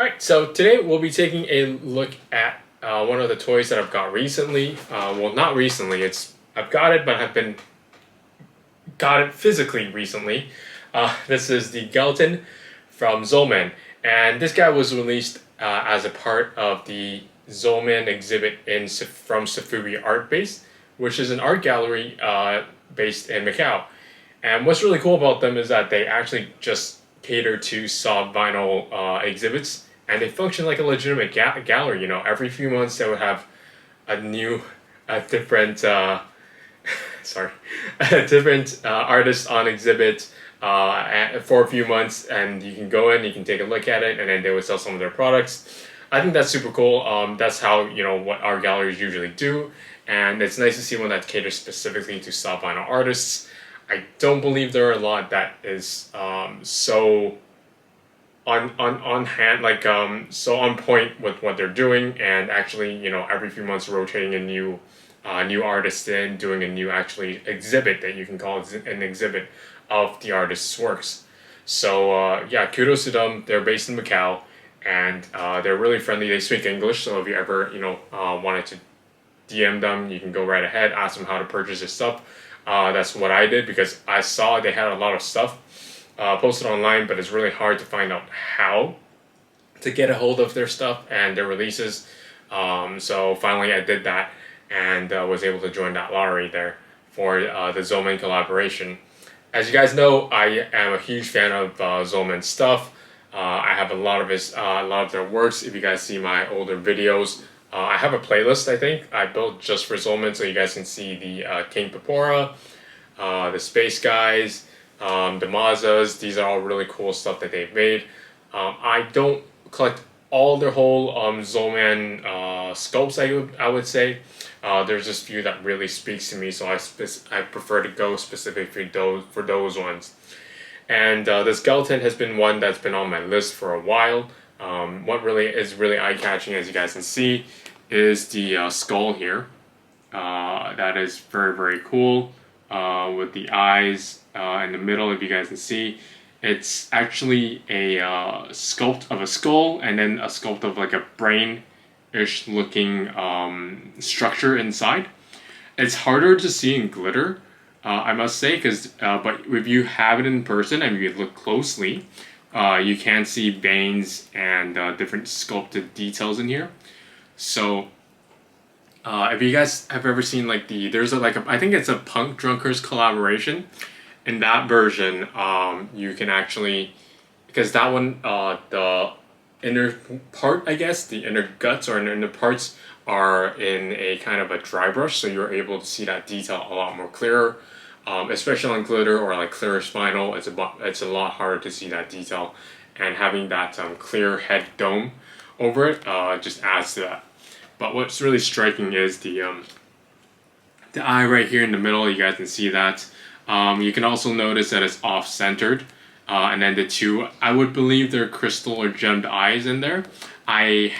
Alright, so today we'll be taking a look at one of the toys that I've got recently. Well, not recently, I've got it, but got it physically recently. This is the Galtan from Zollmen, and this guy was released as a part of the Zollmen exhibit from Sofubi Art Base, which is an art gallery based in Macau. And what's really cool about them is that they actually just cater to soft vinyl exhibits, and they function like a legitimate gallery. You know, every few months they would have a different sorry, a different artist on exhibit for a few months, and you can go in, you can take a look at it, and then they would sell some of their products. I think that's super cool. That's how, you know, what our galleries usually do, and it's nice to see one that caters specifically to soft vinyl artists. I don't believe there are a lot that is so on hand, like so on point with what they're doing, and actually, you know, every few months rotating a new artist in, doing a new actually exhibit that you can call an exhibit of the artist's works. So yeah, kudos to them. They're based in Macau, and they're really friendly. They speak English, so if you ever, you know, wanted to DM them, you can go right ahead, ask them how to purchase their stuff. That's what I did, because I saw they had a lot of stuff posted online, but it's really hard to find out how to get a hold of their stuff and their releases. So finally I did that, and was able to join that lottery there for the Zollmen collaboration. As you guys know, I am a huge fan of Zollmen stuff. I have a lot of their works. If you guys see my older videos, I have a playlist, I think, I built just for Zollmen, so you guys can see the King Papora, the Space Guys, the Mazas. These are all really cool stuff that they've made. I don't collect all their whole Zollmen sculpts, I would say. There's just a few that really speaks to me, so I prefer to go specifically for those ones. And this Gelatin has been one that's been on my list for a while. What really is eye-catching, as you guys can see, is the skull here. That is very, very cool, with the eyes in the middle. If you guys can see, it's actually a sculpt of a skull, and then a sculpt of like a brain-ish looking structure inside. It's harder to see in glitter, I must say, but if you have it in person and you look closely, you can see veins and different sculpted details in here. So if you guys have ever seen like there's I think it's a Punk Drunkers collaboration. In that version, you can actually, because that one, the inner part, I guess, the inner guts or inner parts are in a kind of a dry brush, so you're able to see that detail a lot more clearer. Especially on glitter or like clear spinal, it's a lot harder to see that detail, and having that clear head dome over it just adds to that. But what's really striking is the eye right here in the middle. You guys can see that. You can also notice that it's off-centered, and then the two, I would believe they're crystal or gemmed eyes in there. I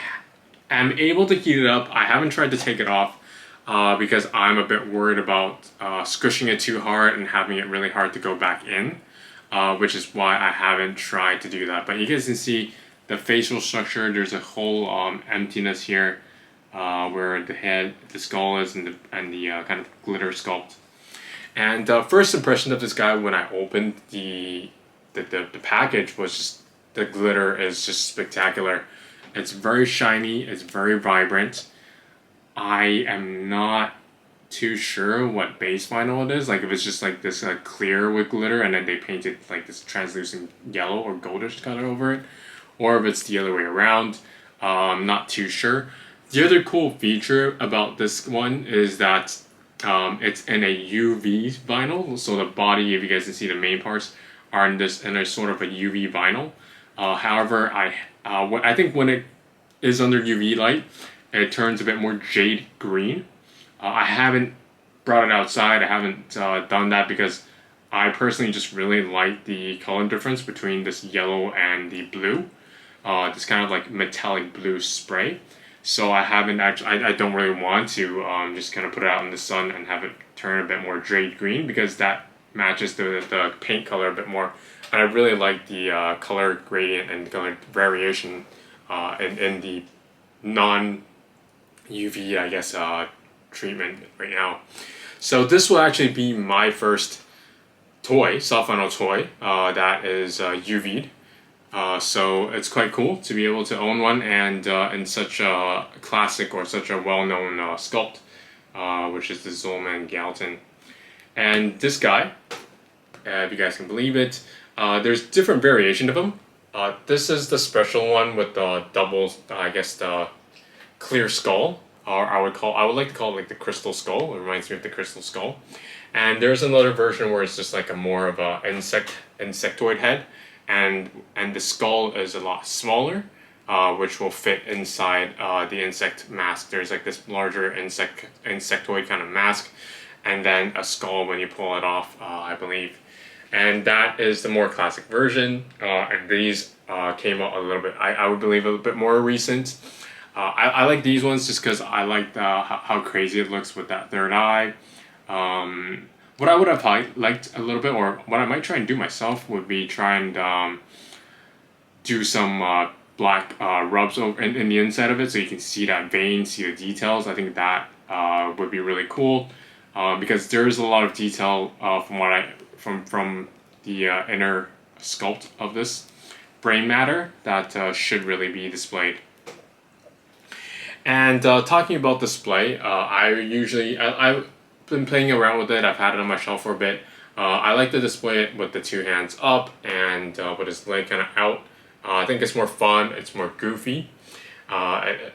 am able to heat it up. I haven't tried to take it off, because I'm a bit worried about squishing it too hard and having it really hard to go back in, which is why I haven't tried to do that. But you guys can see the facial structure. There's a whole emptiness here where the skull is, and the kind of glitter sculpt. And first impression of this guy when I opened the package was just the glitter is just spectacular. It's very shiny. It's very vibrant. I am not too sure what base vinyl it is. Like if it's just like this clear with glitter, and then they painted like this translucent yellow or goldish color over it, or if it's the other way around. I'm not too sure. The other cool feature about this one is that it's in a UV vinyl. So the body, if you guys can see, the main parts are in a sort of a UV vinyl. However, I think when it is under UV light, it turns a bit more jade green. I haven't brought it outside. I haven't done that because I personally just really like the color difference between this yellow and the blue. This kind of like metallic blue spray. So I haven't actually, I don't really want to just kind of put it out in the sun and have it turn a bit more jade green, because that matches the paint color a bit more. And I really like the color gradient and color variation in the non UV, I guess, treatment right now. So this will actually be my first toy, soft vinyl toy, that is UV'd. So it's quite cool to be able to own one, and in such a classic or such a well-known sculpt, which is the Zollmen Galtan. And this guy, if you guys can believe it, there's different variation of them. This is the special one with the double, I guess, the clear skull, or I would like to call it like the crystal skull. It reminds me of the crystal skull. And there's another version where it's just like a more of a insectoid head, and the skull is a lot smaller, which will fit inside the insect mask. There's like this larger insectoid kind of mask, and then a skull when you pull it off, I believe. And that is the more classic version, and these came out a little bit, I would believe, a little bit more recent. I like these ones just because I like how crazy it looks with that third eye. What I would have liked a little bit, or what I might try and do myself, would be try and do some black rubs over in the inside of it, so you can see that vein, see the details. I think that would be really cool, because there is a lot of detail from the inner sculpt of this brain matter that should really be displayed. And talking about display, I've been playing around with it. I've had it on my shelf for a bit. I like to display it with the two hands up and with its leg kind of out. I think it's more fun, it's more goofy,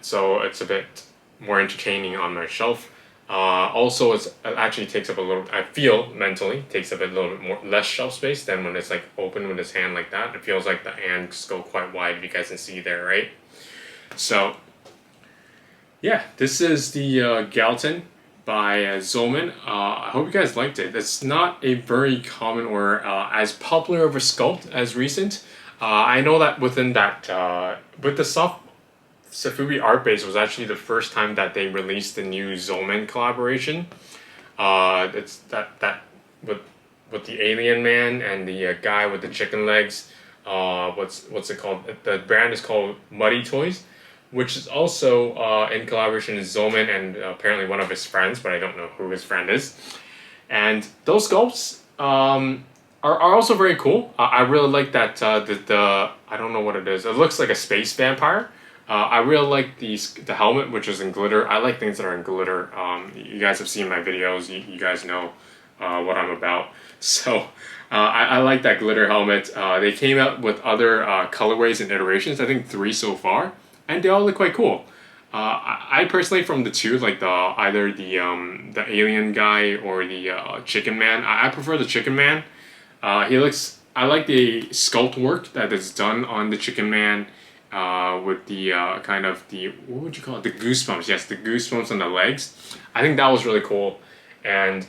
so it's a bit more entertaining on my shelf. Also, it actually takes up a little, I feel mentally, takes up a little bit more less shelf space than when it's like open with his hand like that. It feels like the hands go quite wide, if you guys can see there, right? So yeah, this is the Galtan by Zollmen. I hope you guys liked it. It's not a very common or as popular of a sculpt as recent. I know that within that, with the Sofubi Art base was actually the first time that they released the new Zollmen collaboration. It's that with the alien man and the guy with the chicken legs. What's it called? The brand is called Muddy Toys, which is also in collaboration with Zollmen and apparently one of his friends, but I don't know who his friend is. And those sculpts are also very cool. I really like that the I don't know what it is. It looks like a space vampire. I really like the helmet, which is in glitter. I like things that are in glitter. You guys have seen my videos. You guys know what I'm about. So I like that glitter helmet. They came out with other colorways and iterations. I think 3 so far, and they all look quite cool. I personally, from the two, like either the alien guy or the chicken man. I prefer the chicken man. I like the sculpt work that is done on the chicken man. With the kind of the, what would you call it? The goosebumps. Yes, the goosebumps on the legs. I think that was really cool, and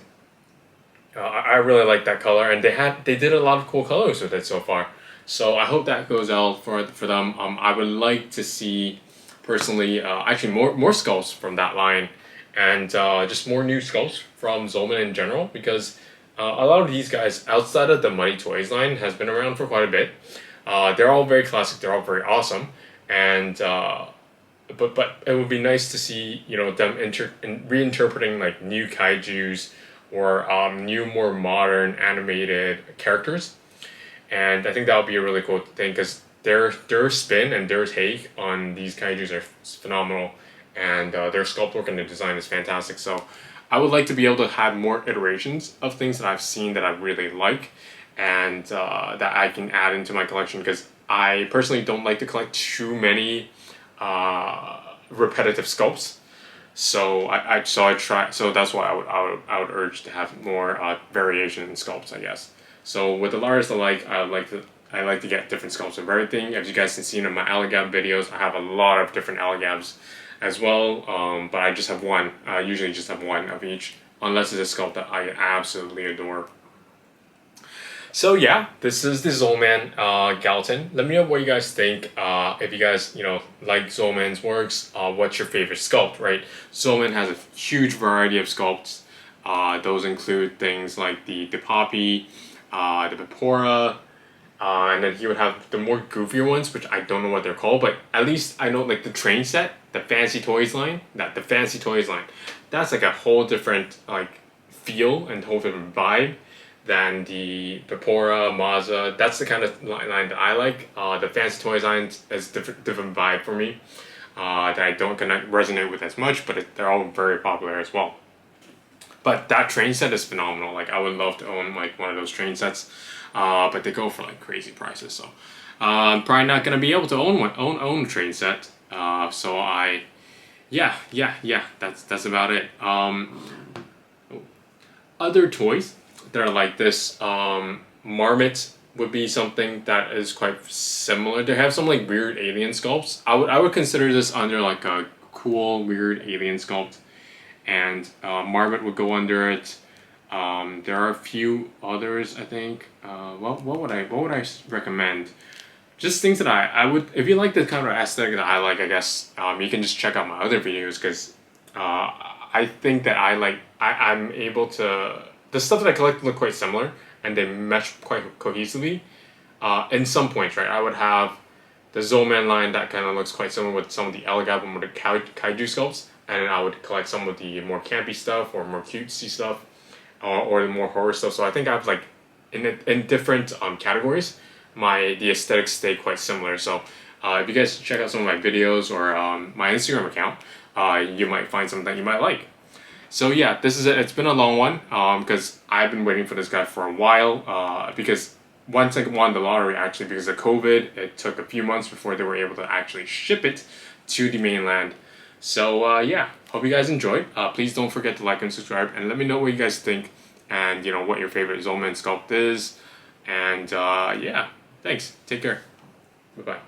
I really like that color. And they did a lot of cool colors with it so far. So I hope that goes out for them. I would like to see, personally, actually more sculpts from that line, and just more new sculpts from Zollmen in general, because a lot of these guys outside of the Muddy Toys line has been around for quite a bit. They're all very classic. They're all very awesome, and but it would be nice to see, you know, them reinterpreting like new kaijus or new, more modern animated characters, and I think that would be a really cool thing, because their spin and their take on these kaijus are phenomenal, and their sculpt work and the design is fantastic. So I would like to be able to have more iterations of things that I've seen that I really like, and that I can add into my collection, because I personally don't like to collect too many repetitive sculpts. So so that's why I would urge to have more variation in sculpts, I guess. So with the largest alike, I like to get different sculpts of everything. As you guys can see in my Alligab videos, I have a lot of different Alligabs as well, but I just have one. I usually just have one of each, unless it's a sculpt that I absolutely adore. So yeah, this is the Zollmen Galtan. Let me know what you guys think. If you guys, you know, like Zollmen's works, what's your favorite sculpt, right? Zollmen has a huge variety of sculpts. Those include things like the Poppy, the Vapora, And then he would have the more goofier ones, which I don't know what they're called, but at least I know like the train set, the fancy toys line, the fancy toys line, that's like a whole different like feel and whole different vibe than the Pepora, Mazda. That's the kind of line that I like. The fancy toys line is different vibe for me that I don't connect resonate with as much, but they're all very popular as well. But that train set is phenomenal. Like I would love to own like one of those train sets, but they go for like crazy prices. So I'm probably not gonna be able to own a train set. So yeah. That's about it. Other toys that are like this, Marmot would be something that is quite similar. They have some like weird alien sculpts. I would consider this under like a cool weird alien sculpt, and Marmot would go under it. There are a few others, I think. What would I recommend? Just things that I would, if you like the kind of aesthetic that I like, I guess you can just check out my other videos because I think that I'm able to, the stuff that I collect look quite similar and they mesh quite cohesively. In some points, right? I would have the Zollmen line that kind of looks quite similar with some of the elegant and more the kaiju sculpts, and then I would collect some of the more campy stuff or more cutesy stuff, or the more horror stuff. So I think I have like in different categories, the aesthetics stay quite similar. So if you guys check out some of my videos or my Instagram account, you might find something that you might like. So yeah, this is it. It's been a long one because I've been waiting for this guy for a while because once I won the lottery, actually, because of COVID, it took a few months before they were able to actually ship it to the mainland. So yeah, hope you guys enjoyed. Please don't forget to like and subscribe, and let me know what you guys think, and you know what your favorite Zollmen sculpt is. And yeah, thanks. Take care. Bye bye.